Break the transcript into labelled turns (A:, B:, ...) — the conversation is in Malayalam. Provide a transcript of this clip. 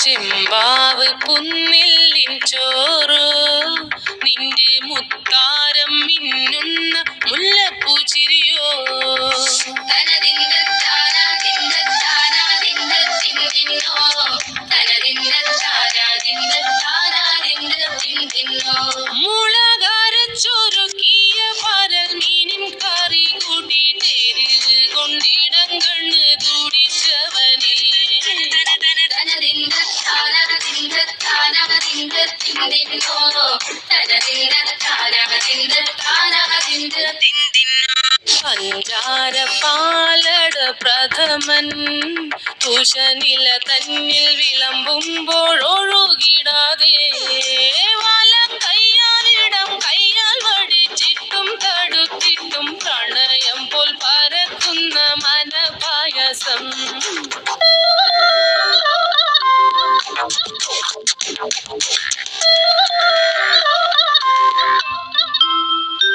A: ചെമ്പാവ് കുന്നില്ലിൻ ചോറ് നിന്റെ മുത്താരം മിന്നുന്ന മുല്ലപ്പൂ ചിരിയോ മുളകരച്ചൊരുക്കിയ പരൽ മീനും കറി കൂട്ടിട്ടെരിവ് കൊണ്ടിടം കണ്ണ് തുടിച്ചവനേ പഞ്ചാര പാലട പ്രഥമൻ തുഷനില തന്നിൽ വിളമ്പുമ്പോൾ ഒഴുകിടാതെ വലം കയ്യാലിടം കയ്യാൽ വടിച്ചിട്ടും തടുത്തിട്ടും പ്രണയം പോൽ പരക്കുന്ന മനപായസം